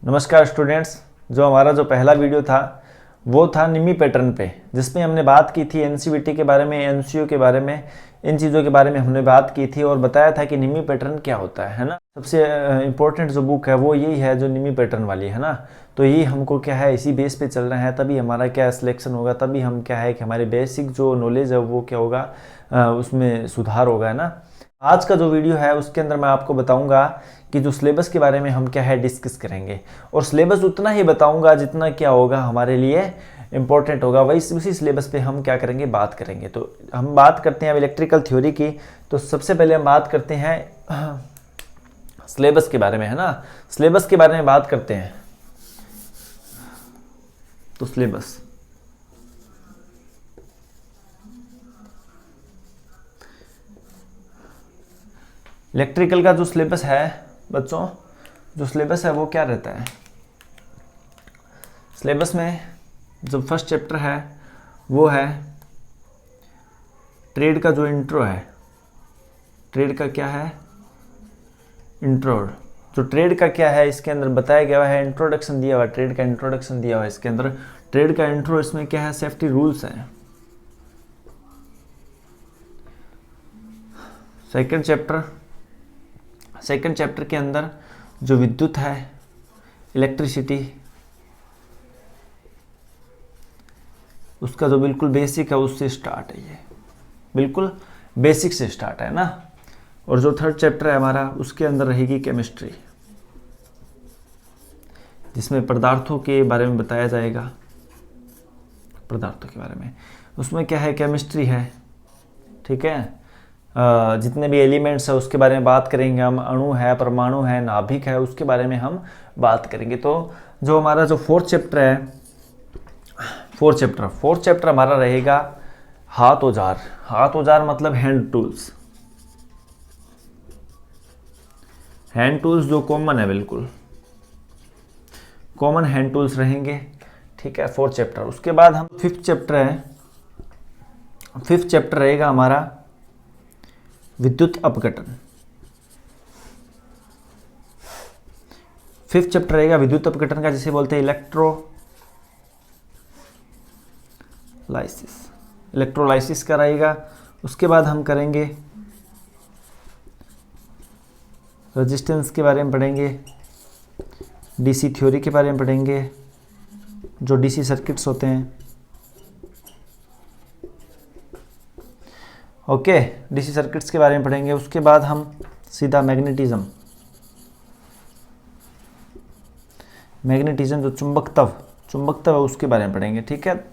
नमस्कार स्टूडेंट्स। जो हमारा जो पहला वीडियो था वो था निमी पैटर्न पे, जिसमें हमने बात की थी एनसीईआरटी के बारे में, एमसीक्यू के बारे में, इन चीज़ों के बारे में हमने बात की थी और बताया था कि निमी पैटर्न क्या होता है ना। सबसे इम्पोर्टेंट जो बुक है वो यही है जो निमी पैटर्न वाली है ना। तो यही हमको क्या है, इसी बेस पे चल रहा है, तभी हमारा क्या सिलेक्शन होगा, तभी हम क्या है कि हमारे बेसिक जो नॉलेज है वो क्या होगा, उसमें सुधार होगा, है ना। आज का जो वीडियो है उसके अंदर मैं आपको बताऊंगा कि जो सिलेबस के बारे में हम क्या है डिस्कस करेंगे, और सिलेबस उतना ही बताऊंगा जितना क्या होगा हमारे लिए इम्पोर्टेंट होगा, वही उसी सिलेबस पे हम क्या करेंगे, बात करेंगे। तो हम बात करते हैं अब इलेक्ट्रिकल थ्योरी की। तो सबसे पहले हम बात करते हैं सिलेबस के बारे में, है ना। सिलेबस के बारे में बात करते हैं। तो सिलेबस, इलेक्ट्रिकल का जो सिलेबस है बच्चों, जो सिलेबस है वो क्या रहता है। सिलेबस में जो फर्स्ट चैप्टर है वो है ट्रेड का जो इंट्रो है। ट्रेड का क्या है, इंट्रो। जो ट्रेड का क्या है इसके अंदर बताया गया है, इंट्रोडक्शन दिया हुआ है, ट्रेड का इंट्रोडक्शन दिया हुआ है इसके अंदर। ट्रेड का इंट्रो, इसमें क्या है, सेफ्टी रूल्स हैं। सेकंड चैप्टर के अंदर जो विद्युत है, इलेक्ट्रिसिटी, उसका जो बिल्कुल बेसिक है उससे स्टार्ट है, ये बिल्कुल बेसिक से स्टार्ट है ना। और जो थर्ड चैप्टर है हमारा, उसके अंदर रहेगी केमिस्ट्री, जिसमें पदार्थों के बारे में बताया जाएगा, पदार्थों के बारे में। उसमें क्या है, केमिस्ट्री है, ठीक है। जितने भी एलिमेंट्स है उसके बारे में बात करेंगे हम, अणु है, परमाणु है, नाभिक है, उसके बारे में हम बात करेंगे। तो जो हमारा जो फोर्थ चैप्टर हमारा रहेगा हाथ औजार। हाथ औजार मतलब हैंड टूल्स। हैंड टूल्स जो कॉमन है, बिल्कुल कॉमन हैंड टूल्स रहेंगे, ठीक है, फोर्थ चैप्टर। उसके बाद हम फिफ्थ चैप्टर रहेगा हमारा विद्युत अपघटन। फिफ्थ चैप्टर रहेगा विद्युत अपघटन का, जिसे बोलते हैं इलेक्ट्रोलाइसिस का रहेगा। उसके बाद हम करेंगे रेजिस्टेंस के बारे में पढ़ेंगे, डीसी थ्योरी के बारे में पढ़ेंगे, जो डीसी सर्किट्स होते हैं, ओके, डीसी सर्किट्स के बारे में पढ़ेंगे। उसके बाद हम सीधा मैग्नेटिज्म जो चुंबकत्व है उसके बारे में पढ़ेंगे, ठीक है।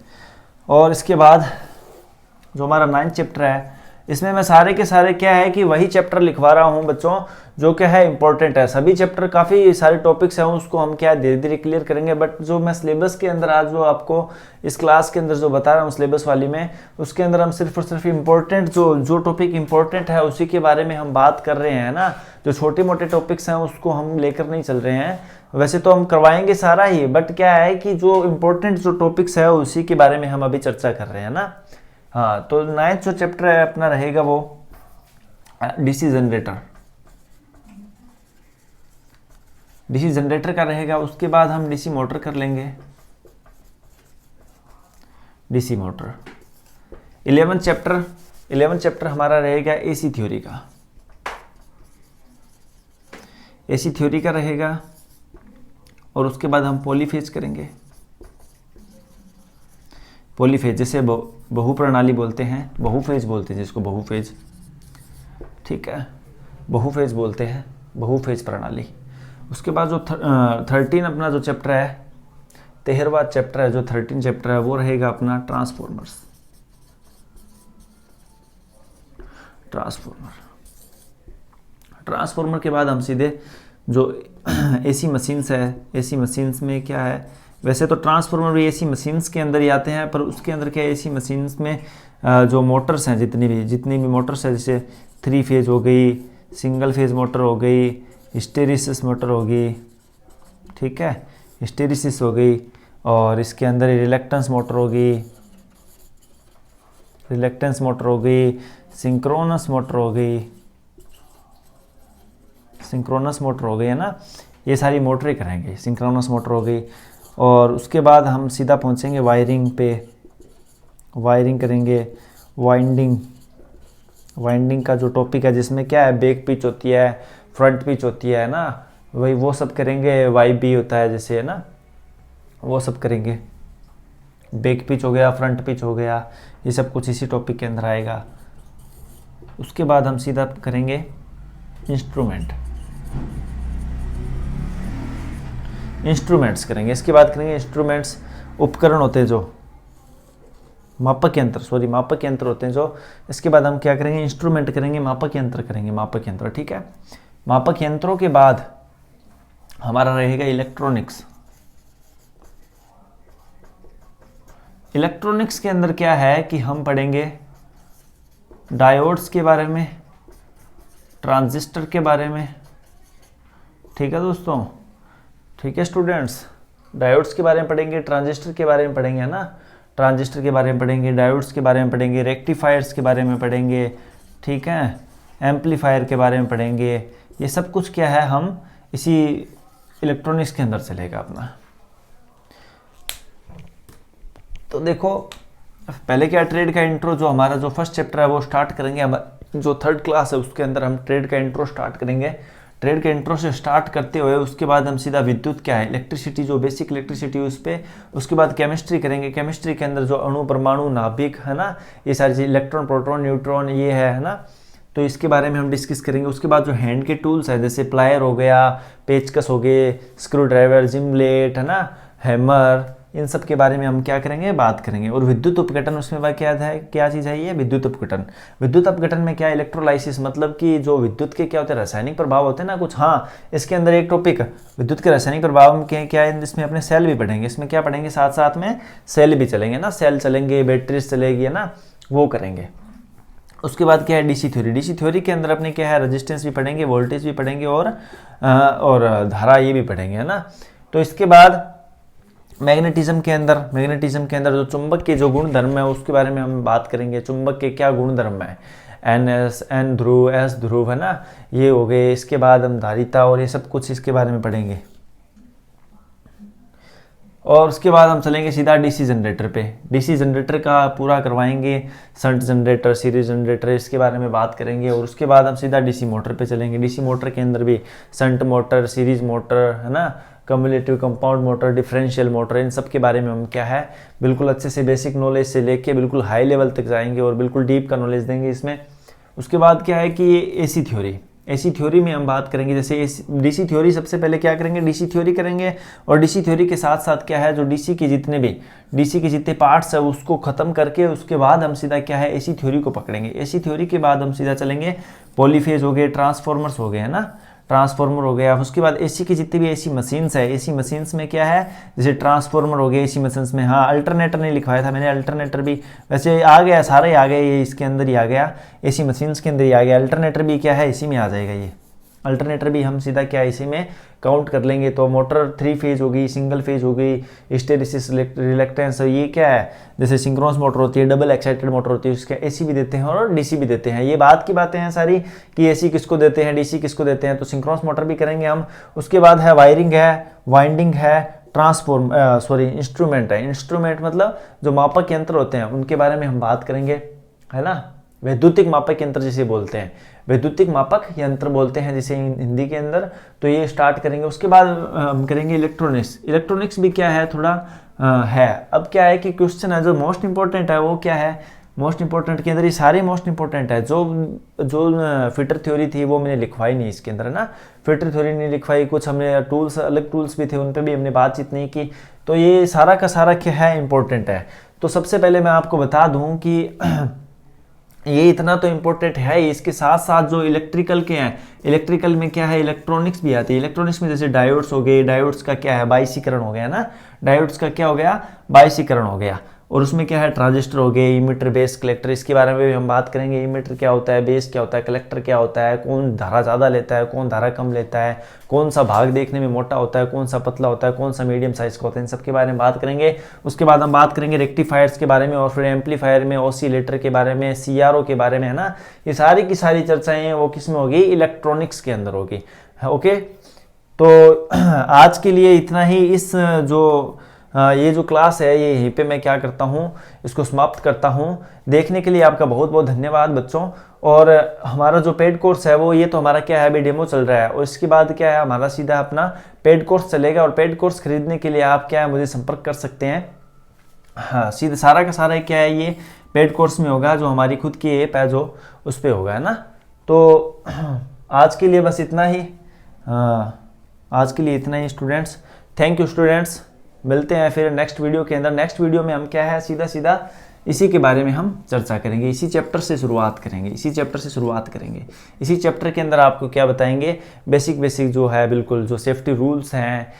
और इसके बाद जो हमारा 9th चैप्टर है, इसमें मैं सारे के सारे क्या है कि वही चैप्टर लिखवा रहा हूँ बच्चों जो क्या है इंपॉर्टेंट है। सभी चैप्टर, काफ़ी सारे टॉपिक्स हैं, उसको हम क्या धीरे धीरे क्लियर करेंगे। बट जो मैं सिलेबस के अंदर आज जो आपको इस क्लास के अंदर जो बता रहा हूँ सिलेबस वाली में, उसके अंदर हम सिर्फ और सिर्फ इम्पोर्टेंट जो टॉपिक इम्पोर्टेंट है उसी के बारे में हम बात कर रहे हैं ना। जो छोटे मोटे टॉपिक्स हैं उसको हम लेकर नहीं चल रहे हैं। वैसे तो हम करवाएंगे सारा ही, बट क्या है कि जो इम्पोर्टेंट जो टॉपिक्स है उसी के बारे में हम अभी चर्चा कर रहे हैं ना। हाँ, तो 9th जो चैप्टर है अपना रहेगा वो डीसी जनरेटर का रहेगा। उसके बाद हम डीसी मोटर कर लेंगे, डीसी मोटर। 11th चैप्टर हमारा रहेगा एसी थ्योरी का रहेगा। और उसके बाद हम पॉलीफेज करेंगे। पॉलीफेज जैसे बहुप्रणाली बोलते हैं, बहुफेज बोलते हैं जिसको, बहुफेज, ठीक है, बहुफेज बोलते हैं, बहुफेज प्रणाली। उसके बाद जो 13 अपना जो चैप्टर है, 13वां चैप्टर है, जो 13 चैप्टर है वो रहेगा अपना ट्रांसफॉर्मर के बाद हम सीधे जो एसी मशीन्स है, एसी मशीन्स में क्या है, वैसे तो ट्रांसफार्मर भी एसी मशीन्स के अंदर ही आते हैं, पर उसके अंदर क्या है, एसी मशीन्स में जो मोटर्स हैं, जितनी भी मोटर्स है, जैसे 3 फेज हो गई, सिंगल फेज मोटर हो गई, हिस्टेरिसिस मोटर होगी, ठीक है, हिस्टेरिसिस हो गई। और इसके अंदर रिलक्टेंस मोटर होगी, सिंक्रोनस मोटर हो गई, है ना। ये सारी मोटरें करेंगे, सिंक्रोनस मोटर हो गई। और उसके बाद हम सीधा पहुंचेंगे वायरिंग पे, वायरिंग करेंगे, वाइंडिंग का जो टॉपिक है जिसमें क्या है, बैक पिच होती है, फ्रंट पिच होती है ना, वही वो सब करेंगे। वाई बी होता है जैसे, है ना, वो सब करेंगे। बैक पिच हो गया, फ्रंट पिच हो गया, ये सब कुछ इसी टॉपिक के अंदर आएगा। उसके बाद हम सीधा करेंगे इंस्ट्रूमेंट्स करेंगे। इसके बाद करेंगे इंस्ट्रूमेंट्स, उपकरण होते हैं जो मापक यंत्र होते हैं जो। इसके बाद हम क्या करेंगे, इंस्ट्रूमेंट करेंगे, मापक यंत्र करेंगे, मापक यंत्र, ठीक है। मापक यंत्रों के बाद हमारा रहेगा इलेक्ट्रॉनिक्स। इलेक्ट्रॉनिक्स के अंदर क्या है कि हम पढ़ेंगे डायोड्स के बारे में, ट्रांजिस्टर के बारे में, ठीक है दोस्तों, ठीक है स्टूडेंट्स। डायोड्स के बारे में पढ़ेंगे, ट्रांजिस्टर के बारे में पढ़ेंगे, है ना, ट्रांजिस्टर के बारे में पढ़ेंगे, डायोड्स के बारे में पढ़ेंगे, रेक्टिफायर्स के बारे में पढ़ेंगे, ठीक है, एम्पलीफायर के बारे में पढ़ेंगे। ये सब कुछ क्या है, हम इसी इलेक्ट्रॉनिक्स के अंदर चलेगा अपना। तो देखो पहले क्या, ट्रेड का इंट्रो, जो हमारा जो फर्स्ट चैप्टर है वो स्टार्ट करेंगे। हम जो थर्ड क्लास है उसके अंदर हम ट्रेड का इंट्रो स्टार्ट करेंगे। ट्रेड के इंट्रो से स्टार्ट करते हुए उसके बाद हम सीधा विद्युत क्या है, इलेक्ट्रिसिटी, जो बेसिक इलेक्ट्रिसिटी उस पर, उसके बाद केमिस्ट्री करेंगे। केमिस्ट्री के अंदर जो अणु, परमाणु, नाभिक, है ना, ये सारी चीज़, इलेक्ट्रॉन, प्रोटॉन, न्यूट्रॉन, ये है ना, तो इसके बारे में हम डिस्कस करेंगे। उसके बाद जो हैंड के टूल्स है जैसे प्लायर हो गया, पेचकस हो गए, स्क्रू ड्राइवर, जिमलेट, है ना, हैमर, इन सब के बारे में हम क्या करेंगे, बात करेंगे। और विद्युत उपकरण, उसमें क्या है, क्या चीज़ है ये, विद्युत उपकरण। विद्युत उपकरण में क्या, इलेक्ट्रोलाइसिस, मतलब कि जो विद्युत के क्या होते हैं, रासायनिक प्रभाव होते हैं ना कुछ। हाँ, इसके अंदर एक टॉपिक विद्युत के रासायनिक प्रभाव में क्या है, इसमें अपने सेल भी पढ़ेंगे। इसमें क्या पढ़ेंगे, साथ साथ में सेल भी चलेंगे ना, सेल चलेंगे, बैटरीज चलेगी, है ना, वो करेंगे। उसके बाद क्या है, डीसी थ्योरी। डीसी थ्योरी के अंदर अपने क्या है, रेजिस्टेंस भी पढ़ेंगे, वोल्टेज भी पढ़ेंगे, और धारा ये भी पढ़ेंगे, है ना। तो इसके बाद मैग्नेटिज्म के अंदर जो चुंबक के जो गुण धर्म है उसके बारे में हम बात करेंगे। चुंबक के क्या गुण धर्म है, एन ध्रुव, एस ध्रुव, है ना, ये हो गए। इसके बाद हम धारिता और ये सब कुछ इसके बारे में पढ़ेंगे। और उसके बाद हम चलेंगे सीधा डीसी जनरेटर पे। डीसी जनरेटर का पूरा करवाएंगे, शंट जनरेटर, सीरीज जनरेटर, इसके बारे में बात करेंगे। और उसके बाद हम सीधा डीसी मोटर पे चलेंगे। डीसी मोटर के अंदर भी शंट मोटर, सीरीज मोटर, है ना, cumulative, compound motor, differential motor, इन सब के बारे में हम क्या है, बिल्कुल अच्छे से बेसिक नॉलेज से लेके बिल्कुल हाई लेवल तक जाएंगे और बिल्कुल डीप का नॉलेज देंगे इसमें। उसके बाद क्या है कि एसी थ्योरी, एसी थ्योरी में हम बात करेंगे। जैसे डीसी थ्योरी, सबसे पहले क्या करेंगे, डीसी थ्योरी करेंगे। और डीसी थ्योरी के साथ साथ क्या है, जो डीसी के जितने पार्ट्स है उसको खत्म करके उसके बाद हम सीधा क्या है, एसी थ्योरी को पकड़ेंगे। एसी थ्योरी के बाद हम सीधा चलेंगे, पॉलीफेज हो गए, ट्रांसफॉर्मर्स हो गए, है ना, ट्रांसफॉर्मर हो गया। उसके बाद एसी की जितनी भी एसी मशीन्स है, एसी मशीन्स में क्या है, जैसे ट्रांसफॉर्मर हो गए एसी मशीन्स में। हाँ, अल्टरनेटर नहीं लिखवाया था मैंने, अल्टरनेटर भी वैसे आ गया, सारे आ गए, ये इसके अंदर ही आ गया, एसी मशीन्स के अंदर ही आ गया। अल्टरनेटर भी क्या है, इसी में आ जाएगा। ये अल्टरनेटर भी हम सीधा क्या इसी में काउंट कर लेंगे। तो मोटर 3 फेज हो गई, सिंगल फेज हो गई, हिस्टेरिसिस, रिलक्टेंस, ये क्या है, जैसे सिंक्रोनस मोटर होती है, डबल एक्साइटेड मोटर होती है, उसके एसी भी देते हैं और डीसी भी देते हैं। ये बात की बातें हैं सारी कि एसी किसको देते हैं, डीसी किसको देते हैं। तो सिंक्रोनस मोटर भी करेंगे हम। उसके बाद है वायरिंग है, वाइंडिंग है, इंस्ट्रूमेंट है। इंस्ट्रूमेंट मतलब जो मापक यंत्र होते हैं उनके बारे में हम बात करेंगे, है ना। वैद्युतिक मापक यंत्र जिसे बोलते हैं, वैद्युतिक मापक यंत्र बोलते हैं जिसे हिंदी के अंदर। तो ये स्टार्ट करेंगे। उसके बाद हम करेंगे इलेक्ट्रॉनिक्स। इलेक्ट्रॉनिक्स भी क्या है, थोड़ा है। अब क्या है कि क्वेश्चन है जो मोस्ट इंपॉर्टेंट है वो क्या है, मोस्ट इंपॉर्टेंट के अंदर ये सारे मोस्ट इंपॉर्टेंट है। जो फिटर थ्योरी थी वो मैंने लिखवाई नहीं इसके अंदर, है ना, फिटर थ्योरी नहीं लिखवाई। कुछ हमने टूल्स, अलग टूल्स भी थे, उन पर भी हमने बातचीत नहीं की। तो ये सारा का सारा क्या है, इंपॉर्टेंट है। तो सबसे पहले मैं आपको बता दूं कि ये इतना तो इम्पोर्टेंट है ही। इसके साथ साथ जो इलेक्ट्रिकल के हैं, इलेक्ट्रिकल में क्या है, इलेक्ट्रॉनिक्स भी आती है। इलेक्ट्रॉनिक्स में जैसे डायोड्स हो गए, डायोड्स का क्या है, बाइसीकरण हो गया ना, डायोड्स का क्या हो गया, बाइसीकरण हो गया। और उसमें क्या है, ट्रांजिस्टर हो गए, इमीटर, बेस, कलेक्टर, इसके बारे में भी हम बात करेंगे। इमीटर क्या होता है, बेस क्या होता है, कलेक्टर क्या होता है, कौन धारा ज़्यादा लेता है, कौन धारा कम लेता है, कौन सा भाग देखने में मोटा होता है, कौन सा पतला होता है, कौन सा मीडियम साइज का होता है, इन सब के बारे में बात करेंगे। उसके बाद हम बात करेंगे रेक्टिफायर्स के बारे में, और फिर एम्पलीफायर में, ऑसिलेटर के बारे में, सीआरओ के बारे में, है ना। ये सारी की सारी चर्चाएं वो किस में होगी, इलेक्ट्रॉनिक्स के अंदर होगी। ओके, तो आज के लिए इतना ही। इस जो ये जो क्लास है ये यहीं पे मैं क्या करता हूँ, इसको समाप्त करता हूँ। देखने के लिए आपका बहुत बहुत धन्यवाद बच्चों। और हमारा जो पेड कोर्स है वो ये तो हमारा क्या है, अभी डेमो चल रहा है, और इसके बाद क्या है हमारा सीधा अपना पेड कोर्स चलेगा। और पेड कोर्स खरीदने के लिए आप क्या है मुझे संपर्क कर सकते हैं। हाँ, सीधा सारा का सारा क्या है ये पेड कोर्स में होगा, जो हमारी खुद की ऐप है जो उस पर होगा, है ना। तो आज के लिए बस इतना ही। आज के लिए इतना ही स्टूडेंट्स। Thank you students. मिलते हैं फिर नेक्स्ट वीडियो के अंदर। नेक्स्ट वीडियो में हम क्या है सीधा सीधा इसी के बारे में हम चर्चा करेंगे, इसी चैप्टर से शुरुआत करेंगे, इसी चैप्टर के अंदर आपको क्या बताएंगे, बेसिक जो है बिल्कुल जो सेफ्टी रूल्स हैं,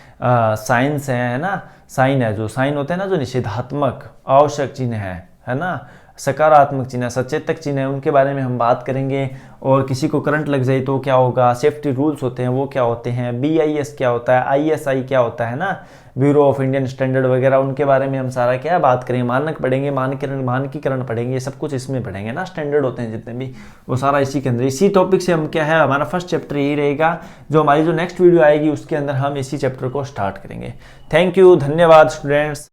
साइंस है ना, साइन है, जो साइन होते हैं ना, जो निषेधात्मक आवश्यक चिन्ह है ना, सकारात्मक चिन्ह, सचेतक चिन्ह है, उनके बारे में हम बात करेंगे। और किसी को करंट लग जाए तो क्या होगा, सेफ्टी रूल्स होते हैं वो क्या होते हैं, BIS क्या होता है, ISI क्या होता है ना, ब्यूरो ऑफ इंडियन स्टैंडर्ड वगैरह, उनके बारे में हम सारा क्या बात करेंगे। मानक पढ़ेंगे, मानकीकरण पढ़ेंगे, ये सब कुछ इसमें पढ़ेंगे ना, स्टैंडर्ड होते हैं जितने भी, वो सारा इसी के अंदर, इसी टॉपिक से हम क्या है हमारा फर्स्ट चैप्टर यही रहेगा। जो हमारी जो नेक्स्ट वीडियो आएगी उसके अंदर हम इसी चैप्टर को स्टार्ट करेंगे। थैंक यू, धन्यवाद स्टूडेंट्स।